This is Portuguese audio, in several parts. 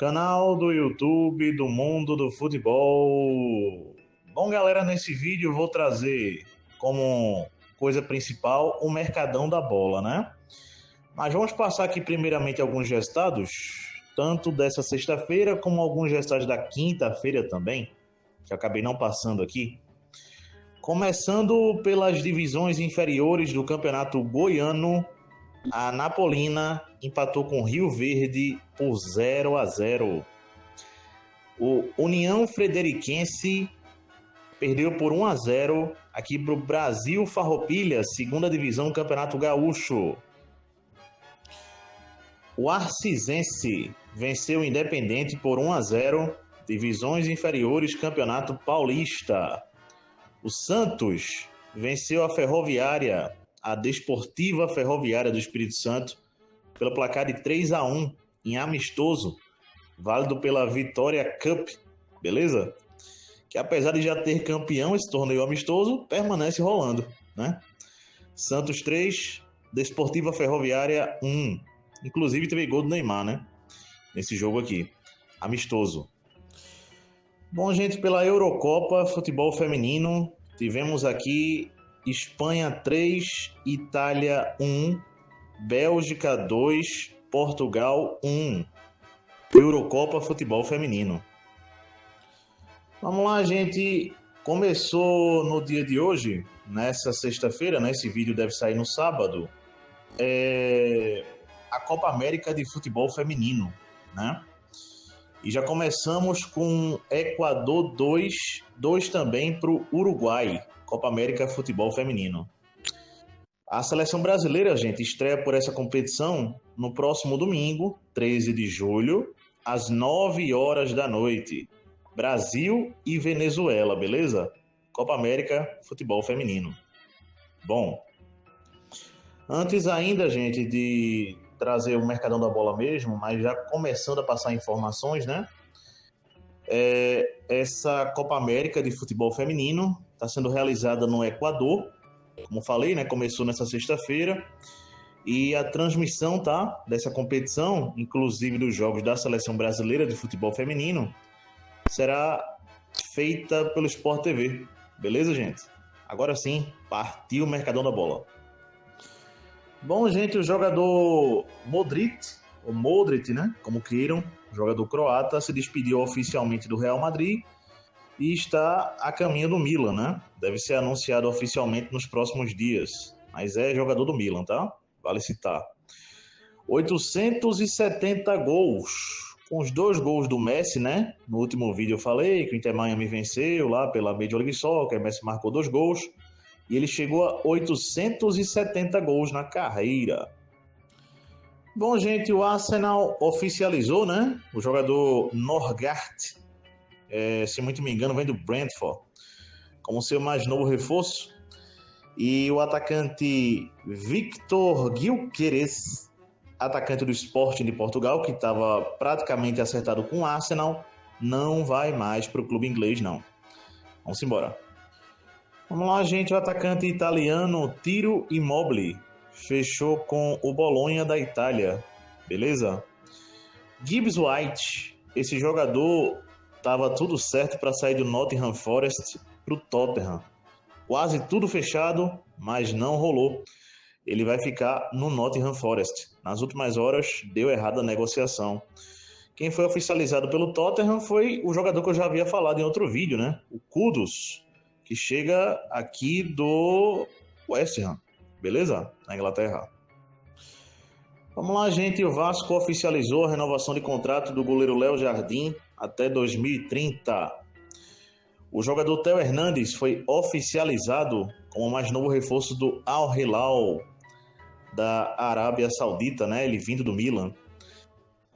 Canal do YouTube do Mundo do Futebol. Bom, galera, nesse vídeo eu vou trazer como coisa principal o Mercadão da Bola, né? Mas vamos passar aqui primeiramente alguns resultados, tanto dessa sexta-feira como alguns resultados da quinta-feira também, que eu acabei não passando aqui. Começando pelas divisões inferiores do Campeonato Goiano, a Napolina empatou com Rio Verde por 0-0. O União Frederiquense perdeu por 1-0 aqui para o Brasil Farroupilha, segunda divisão do Campeonato Gaúcho. O Arcisense venceu o Independente por 1-0, divisões inferiores Campeonato Paulista. O Santos venceu a Ferroviária, a Desportiva Ferroviária do Espírito Santo, pelo placar de 3-1 em amistoso, válido pela Vitória Cup, beleza? Que apesar de já ter campeão esse torneio amistoso, permanece rolando, né? Santos 3, Desportiva Ferroviária 1. Inclusive teve gol do Neymar, né? Nesse jogo aqui, amistoso. Bom, gente, pela Eurocopa Futebol Feminino, tivemos aqui Espanha 3, Itália 1, Bélgica 2, Portugal 1. Eurocopa Futebol Feminino. Vamos lá, gente. Começou no dia de hoje, nessa sexta-feira, né? Esse vídeo deve sair no sábado. A Copa América de Futebol Feminino, né? E já começamos com Equador 2 também para o Uruguai, Copa América Futebol Feminino. A seleção brasileira, gente, estreia por essa competição no próximo domingo, 13 de julho, às 9 horas da noite. Brasil e Venezuela, beleza? Copa América Futebol Feminino. Bom, antes ainda, gente, de trazer o Mercadão da Bola mesmo, mas já começando a passar informações, né? Essa Copa América de Futebol Feminino está sendo realizada no Equador, como falei, né? Começou nessa sexta-feira, e a transmissão, tá? Dessa competição, inclusive dos jogos da Seleção Brasileira de Futebol Feminino, será feita pelo Sport TV, beleza, gente? Agora sim, partiu o Mercadão da Bola. Bom, gente, o jogador Modric, ou Modric, né, como queiram, jogador croata, se despediu oficialmente do Real Madrid e está a caminho do Milan, né? Deve ser anunciado oficialmente nos próximos dias, mas é jogador do Milan, tá? Vale citar. 870 gols, com os 2 gols do Messi, né? No último vídeo eu falei que o Inter Miami venceu lá pela Major League Soccer, o Messi marcou 2 gols. E ele chegou a 870 gols na carreira. Bom, gente, o Arsenal oficializou, né? O jogador Norgard, se muito me engano, vem do Brentford, como seu mais novo reforço. E o atacante Victor Gyökeres, atacante do Sporting de Portugal, que estava praticamente acertado com o Arsenal, não vai mais para o clube inglês, não. Vamos embora. Vamos lá, gente. O atacante italiano Ciro Immobile fechou com o Bolonha da Itália, beleza? Gibbs White, esse jogador estava tudo certo para sair do Nottingham Forest para o Tottenham. Quase tudo fechado, mas não rolou. Ele vai ficar no Nottingham Forest. Nas últimas horas, deu errado a negociação. Quem foi oficializado pelo Tottenham foi o jogador que eu já havia falado em outro vídeo, né? O Kudus, que chega aqui do West Ham, beleza? Na Inglaterra. Vamos lá, gente. O Vasco oficializou a renovação de contrato do goleiro Léo Jardim até 2030. O jogador Theo Hernandes foi oficializado como o mais novo reforço do Al Hilal da Arábia Saudita, né? Ele vindo do Milan.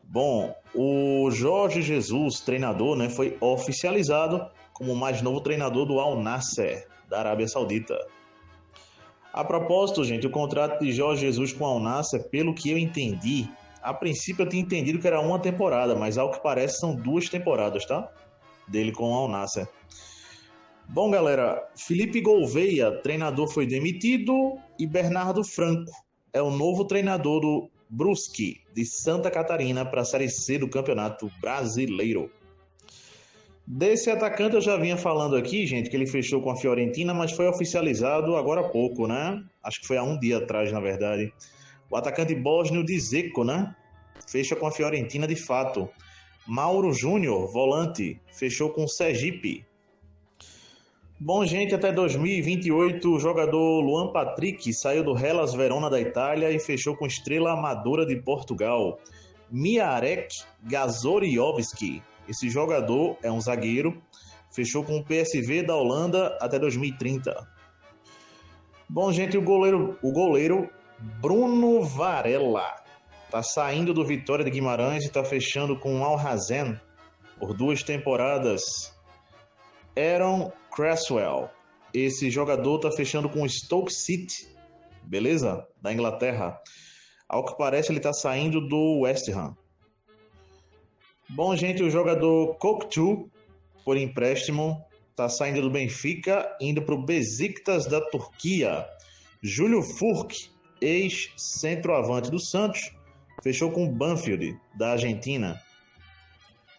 Bom, o Jorge Jesus, treinador, né, foi oficializado como o mais novo treinador do Al Nassr, da Arábia Saudita. A propósito, gente, o contrato de Jorge Jesus com o Al Nassr, pelo que eu entendi, a princípio eu tinha entendido que era uma temporada, mas ao que parece são 2 temporadas, tá? Dele com o Al Nassr. Bom, galera, Felipe Gouveia, treinador, foi demitido, e Bernardo Franco é o novo treinador do Brusque, de Santa Catarina, para a Série C do Campeonato Brasileiro. Desse atacante eu já vinha falando aqui, gente, que ele fechou com a Fiorentina, mas foi oficializado agora há pouco, né? Acho que foi há um dia atrás, na verdade. O atacante bósnio Dzeko, né? Fecha com a Fiorentina de fato. Mauro Júnior, volante, fechou com o Sergipe. Bom, gente, até 2028, o jogador Luan Patrick saiu do Hellas Verona da Itália e fechou com Estrela Amadora de Portugal. Miarek Gazoriowski, esse jogador é um zagueiro, fechou com o PSV da Holanda até 2030. Bom, gente, o goleiro Bruno Varela está saindo do Vitória de Guimarães e está fechando com o Al Hazen por 2 temporadas. Aaron Cresswell, esse jogador está fechando com o Stoke City, beleza? Da Inglaterra. Ao que parece, ele está saindo do West Ham. Bom, gente, o jogador Koktu, por empréstimo, está saindo do Benfica, indo para o Besiktas da Turquia. Júlio Furk, ex-centroavante do Santos, fechou com o Banfield, da Argentina.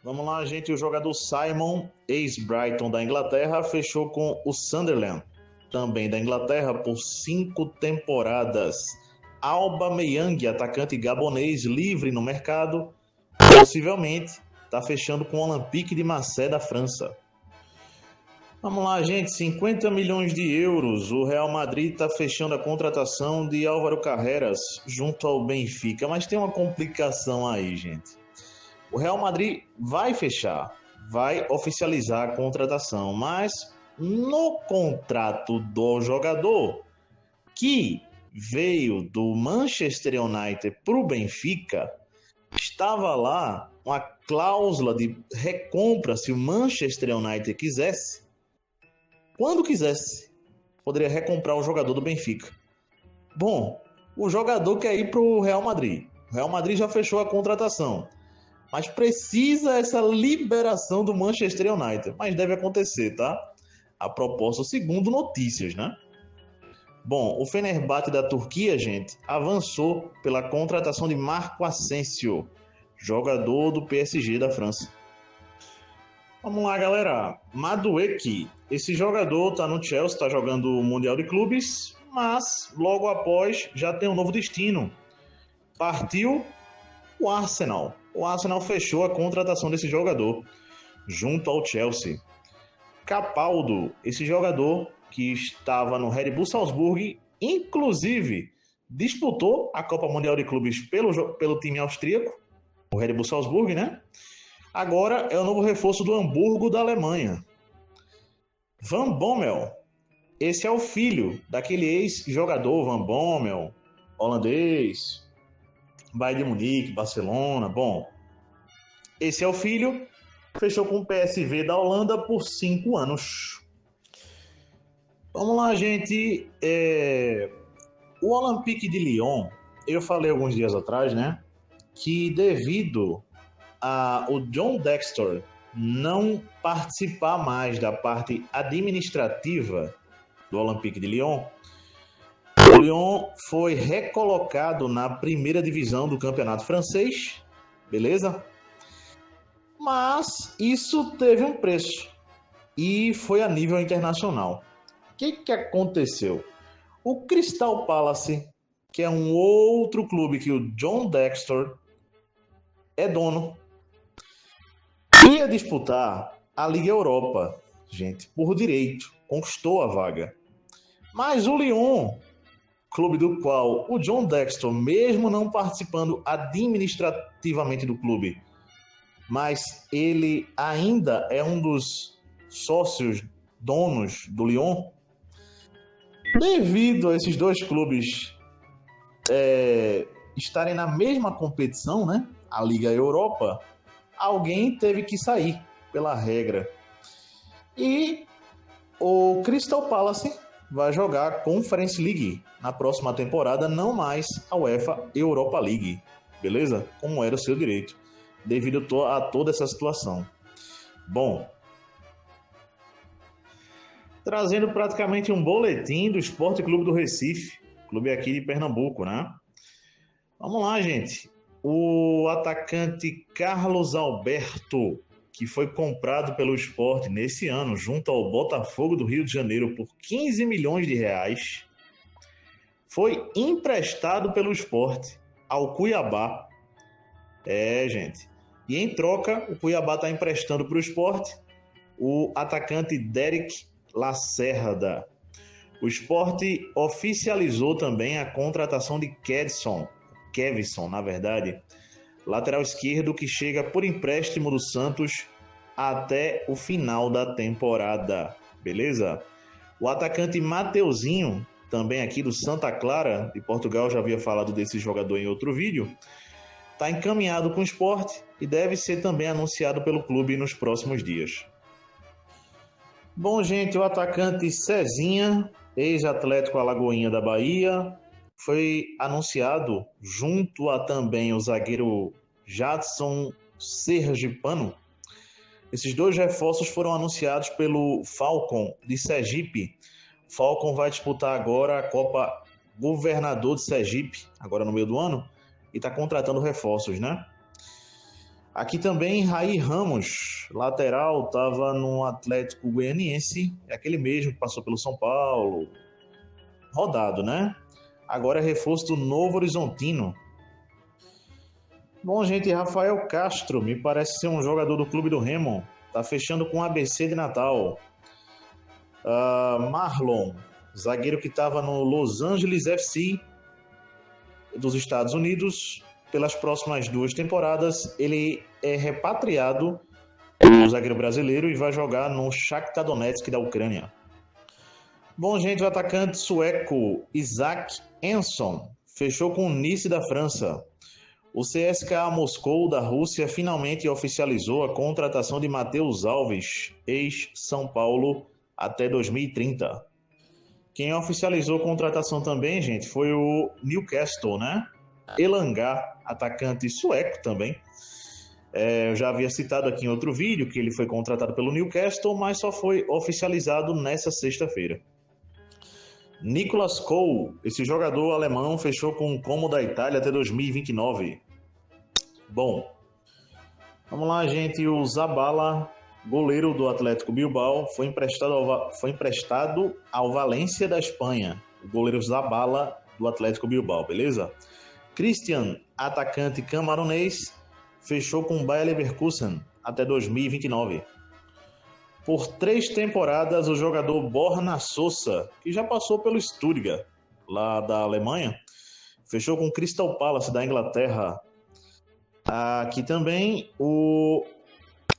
Vamos lá, gente, o jogador Simon, ex-Brighton da Inglaterra, fechou com o Sunderland, também da Inglaterra, por 5 temporadas. Aubameyang, atacante gabonês livre no mercado, possivelmente está fechando com o Olympique de Marseille da França. Vamos lá, gente, 50 milhões de euros. O Real Madrid está fechando a contratação de Álvaro Carreras junto ao Benfica, mas tem uma complicação aí, gente. O Real Madrid vai fechar, vai oficializar a contratação, mas no contrato do jogador que veio do Manchester United para o Benfica, estava lá uma cláusula de recompra se o Manchester United quisesse. Quando quisesse, poderia recomprar o jogador do Benfica. Bom, o jogador quer ir para o Real Madrid. O Real Madrid já fechou a contratação, mas precisa essa liberação do Manchester United. Mas deve acontecer, tá? A propósito, segundo notícias, né? Bom, o Fenerbahçe da Turquia, gente, avançou pela contratação de Marco Asensio, jogador do PSG da França. Vamos lá, galera. Madueke, esse jogador está no Chelsea, está jogando o Mundial de Clubes, mas logo após já tem um novo destino. Partiu o Arsenal. O Arsenal fechou a contratação desse jogador junto ao Chelsea. Capaldo, esse jogador que estava no Red Bull Salzburg, inclusive disputou a Copa Mundial de Clubes pelo time austríaco, o Red Bull Salzburg, né? Agora é o novo reforço do Hamburgo da Alemanha. Van Bommel, esse é o filho daquele ex-jogador Van Bommel, holandês, Bayern de Munique, Barcelona. Bom, esse é o filho, fechou com o PSV da Holanda por 5 anos. Vamos lá, gente. O Olympique de Lyon, eu falei alguns dias atrás, né, que devido o John Dexter não participar mais da parte administrativa do Olympique de Lyon, o Lyon foi recolocado na primeira divisão do campeonato francês, beleza? Mas isso teve um preço e foi a nível internacional. O que aconteceu? O Crystal Palace, que é um outro clube que o John Dexter é dono, ia disputar a Liga Europa, gente, por direito, conquistou a vaga. Mas o Lyon, clube do qual o John Dexter, mesmo não participando administrativamente do clube, mas ele ainda é um dos sócios donos do Lyon, devido a esses dois clubes estarem na mesma competição, né, a Liga Europa, alguém teve que sair pela regra. E o Crystal Palace vai jogar a Conference League na próxima temporada, não mais a UEFA Europa League, beleza? Como era o seu direito, devido a toda essa situação. Bom, trazendo praticamente um boletim do Esporte Clube do Recife, clube aqui de Pernambuco, né? Vamos lá, gente. O atacante Carlos Alberto, que foi comprado pelo Sport nesse ano, junto ao Botafogo do Rio de Janeiro por 15 milhões de reais, foi emprestado pelo Sport ao Cuiabá. Gente. E em troca, o Cuiabá está emprestando para o Sport o atacante Derek Lacerda. O Sport oficializou também a contratação de Kevson, na verdade, lateral esquerdo que chega por empréstimo do Santos até o final da temporada, beleza? O atacante Mateuzinho, também aqui do Santa Clara, de Portugal, já havia falado desse jogador em outro vídeo, está encaminhado com o Sport e deve ser também anunciado pelo clube nos próximos dias. Bom, gente, o atacante Cezinha, ex-Atlético Alagoinha da Bahia, foi anunciado junto a também o zagueiro Jadson Sergipano. Esses dois reforços foram anunciados pelo Falcon de Sergipe. O Falcon vai disputar agora a Copa Governador de Sergipe, agora no meio do ano, e está contratando reforços, né? Aqui também, Raí Ramos, lateral, estava no Atlético Goianiense, é aquele mesmo que passou pelo São Paulo, rodado, né? Agora é reforço do Novo Horizontino. Bom, gente, Rafael Castro, me parece ser um jogador do Clube do Remo, tá fechando com o ABC de Natal. Marlon, zagueiro que estava no Los Angeles FC dos Estados Unidos, pelas próximas 2 temporadas, ele é repatriado, o zagueiro brasileiro, e vai jogar no Shakhtar Donetsk da Ucrânia. Bom, gente, o atacante sueco Isaac Enson fechou com o Nice da França. O CSKA Moscou da Rússia finalmente oficializou a contratação de Matheus Alves, ex-São Paulo, até 2030. Quem oficializou a contratação também, gente, foi o Newcastle, né? Elanga, atacante sueco também. Eu já havia citado aqui em outro vídeo que ele foi contratado pelo Newcastle, mas só foi oficializado nessa sexta-feira. Nicolas Cole, esse jogador alemão, fechou com o Como da Itália até 2029. Bom, vamos lá, gente. O Zabala, goleiro do Atlético Bilbao, foi emprestado ao Valência da Espanha. O goleiro Zabala do Atlético Bilbao, beleza? Christian, atacante camaronês, fechou com o Bayer Leverkusen até 2029. Por 3 temporadas, o jogador Borna Sosa, que já passou pelo Stuttgart, lá da Alemanha, fechou com o Crystal Palace da Inglaterra. Aqui também o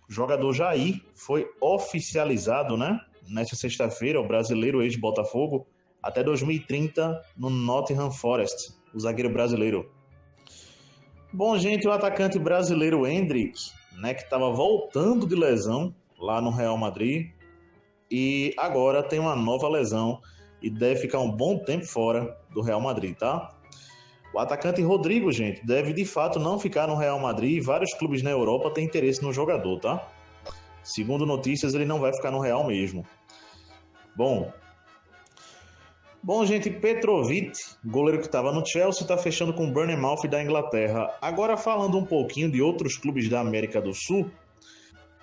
jogador Jair foi oficializado, né? Nesta sexta-feira, o brasileiro ex-Botafogo, até 2030 no Nottingham Forest, o zagueiro brasileiro. Bom, gente, o atacante brasileiro Endrick, né, que estava voltando de lesão lá no Real Madrid e agora tem uma nova lesão e deve ficar um bom tempo fora do Real Madrid, tá? O atacante Rodrigo, gente, deve de fato não ficar no Real Madrid e vários clubes na Europa têm interesse no jogador, tá? Segundo notícias, ele não vai ficar no Real mesmo. Bom, gente, Petrovic, goleiro que estava no Chelsea, está fechando com o Bournemouth da Inglaterra. Agora falando um pouquinho de outros clubes da América do Sul,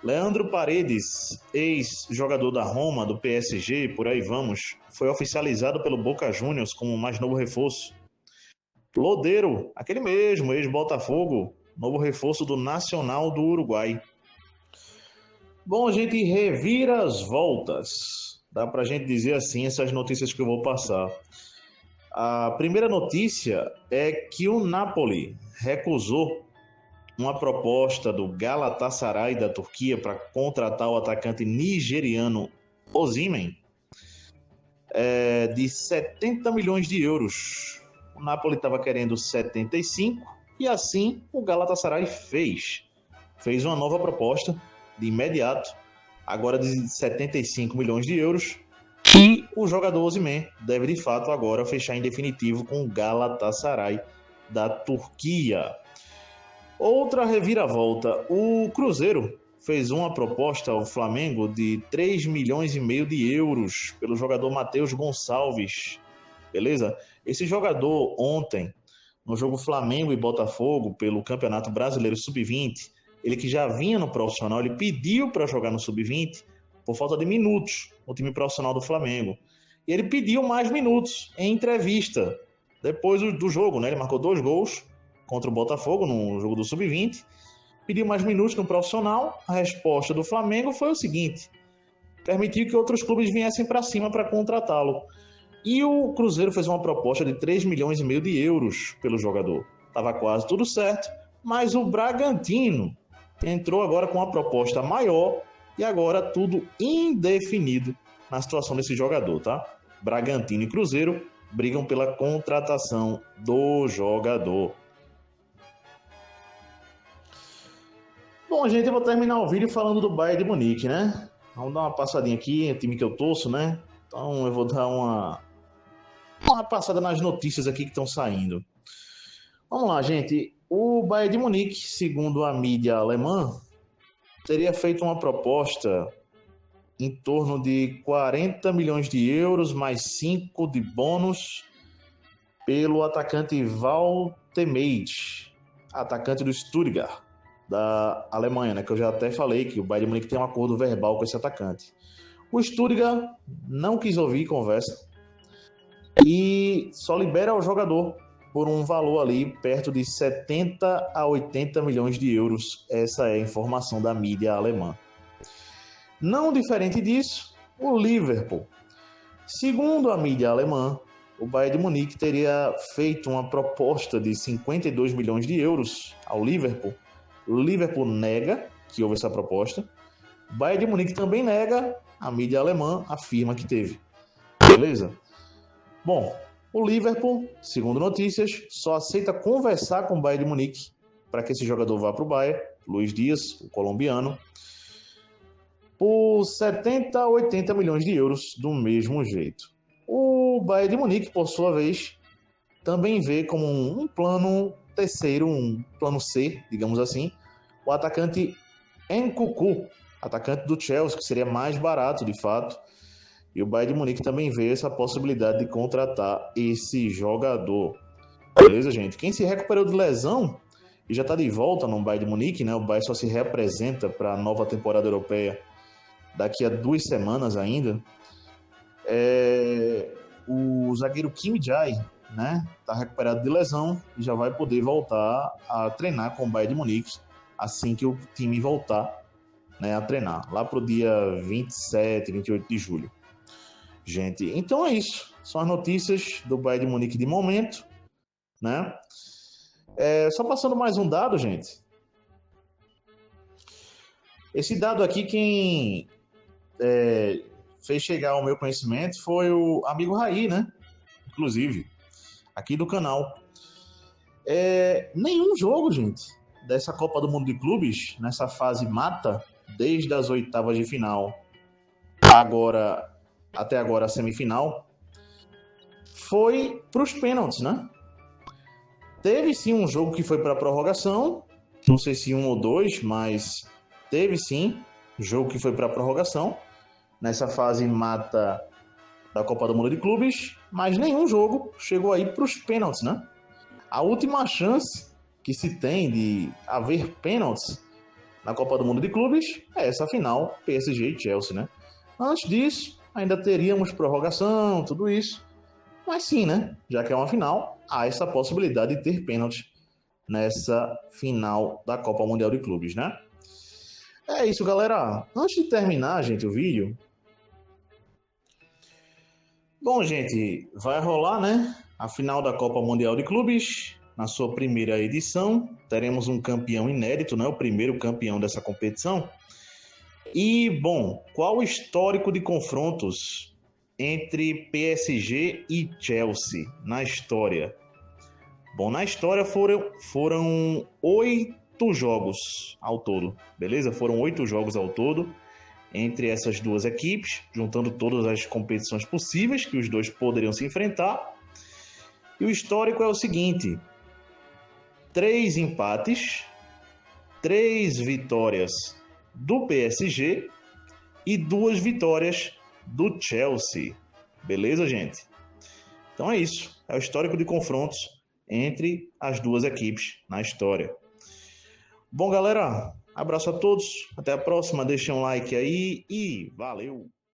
Leandro Paredes, ex-jogador da Roma, do PSG, por aí vamos, foi oficializado pelo Boca Juniors como o mais novo reforço. Lodeiro, aquele mesmo, ex-Botafogo, novo reforço do Nacional do Uruguai. Bom, gente, revira as voltas. Dá pra gente dizer assim essas notícias que eu vou passar. A primeira notícia é que o Napoli recusou uma proposta do Galatasaray da Turquia para contratar o atacante nigeriano Osimhen de 70 milhões de euros. O Napoli estava querendo 75 e assim o Galatasaray fez uma nova proposta de imediato, agora de 75 milhões de euros, e o jogador Osimhen deve de fato agora fechar em definitivo com o Galatasaray da Turquia. Outra reviravolta, o Cruzeiro fez uma proposta ao Flamengo de 3 milhões e meio de euros pelo jogador Matheus Gonçalves, beleza? Esse jogador ontem no jogo Flamengo e Botafogo pelo Campeonato Brasileiro Sub-20, ele que já vinha no profissional, ele pediu para jogar no Sub-20 por falta de minutos no time profissional do Flamengo. E ele pediu mais minutos em entrevista depois do jogo, né? Ele marcou 2 gols contra o Botafogo no jogo do Sub-20, pediu mais minutos no profissional. A resposta do Flamengo foi o seguinte: permitiu que outros clubes viessem para cima para contratá-lo. E o Cruzeiro fez uma proposta de 3,5 milhões de euros pelo jogador. Estava quase tudo certo, mas o Bragantino entrou agora com uma proposta maior e agora tudo indefinido na situação desse jogador, tá? Bragantino e Cruzeiro brigam pela contratação do jogador. Bom, gente, eu vou terminar o vídeo falando do Bayern de Munique, né? Vamos dar uma passadinha aqui, é o time que eu torço, né? Então eu vou dar uma passada nas notícias aqui que estão saindo. Vamos lá, gente. O Bayern de Munique, segundo a mídia alemã, teria feito uma proposta em torno de 40 milhões de euros mais 5 de bônus pelo atacante Valtemade, atacante do Stuttgart, da Alemanha, né? Que eu já até falei que o Bayern de Munique tem um acordo verbal com esse atacante. O Stuttgart não quis ouvir conversa e só libera o jogador por um valor ali perto de 70 a 80 milhões de euros. Essa é a informação da mídia alemã. Não diferente disso, o Liverpool. Segundo a mídia alemã, o Bayern de Munique teria feito uma proposta de 52 milhões de euros ao Liverpool. O Liverpool nega que houve essa proposta. O Bayern de Munique também nega, a mídia alemã afirma que teve. Beleza? Bom, o Liverpool, segundo notícias, só aceita conversar com o Bayern de Munique para que esse jogador vá para o Bayern, Luiz Dias, o colombiano, por 70 a 80 milhões de euros do mesmo jeito. O Bayern de Munique, por sua vez, também vê como um plano terceiro, um plano C, digamos assim, o atacante Nkunku, atacante do Chelsea, que seria mais barato de fato. E o Bayern de Munique também vê essa possibilidade de contratar esse jogador. Beleza, gente? Quem se recuperou de lesão e já está de volta no Bayern de Munique, né? O Bayern só se reapresenta para a nova temporada europeia daqui a 2 semanas ainda. O zagueiro Kim Jae, né? Está recuperado de lesão e já vai poder voltar a treinar com o Bayern de Munique assim que o time voltar, né, a treinar, lá para o dia 27, 28 de julho. Gente, então é isso. São as notícias do Bayern de Munique de momento, né? Só passando mais um dado, gente. Esse dado aqui, quem fez chegar ao meu conhecimento foi o amigo Raí, né? Inclusive, aqui do canal. Nenhum jogo, gente, dessa Copa do Mundo de Clubes, nessa fase mata, desde as oitavas de final até agora a semifinal, foi para os pênaltis, né? Teve sim um jogo que foi para a prorrogação, não sei se 1 ou 2, mas teve sim jogo que foi para a prorrogação, nessa fase mata da Copa do Mundo de Clubes, mas nenhum jogo chegou aí para os pênaltis, né? A última chance que se tem de haver pênaltis na Copa do Mundo de Clubes é essa final PSG e Chelsea, né? Antes disso, ainda teríamos prorrogação, tudo isso. Mas sim, né? Já que é uma final, há essa possibilidade de ter pênalti nessa final da Copa Mundial de Clubes, né? É isso, galera. Antes de terminar, gente, o vídeo... Bom, gente, vai rolar, né? A final da Copa Mundial de Clubes. Na sua primeira edição, teremos um campeão inédito, né? O primeiro campeão dessa competição. E, bom, qual o histórico de confrontos entre PSG e Chelsea na história? Bom, na história foram 8 jogos ao todo, beleza? Foram 8 jogos ao todo entre essas duas equipes, juntando todas as competições possíveis que os dois poderiam se enfrentar. E o histórico é o seguinte: 3 empates, 3 vitórias do PSG e 2 vitórias do Chelsea. Beleza, gente? Então é isso. É o histórico de confrontos entre as duas equipes na história. Bom, galera, abraço a todos, até a próxima, deixem um like aí e valeu!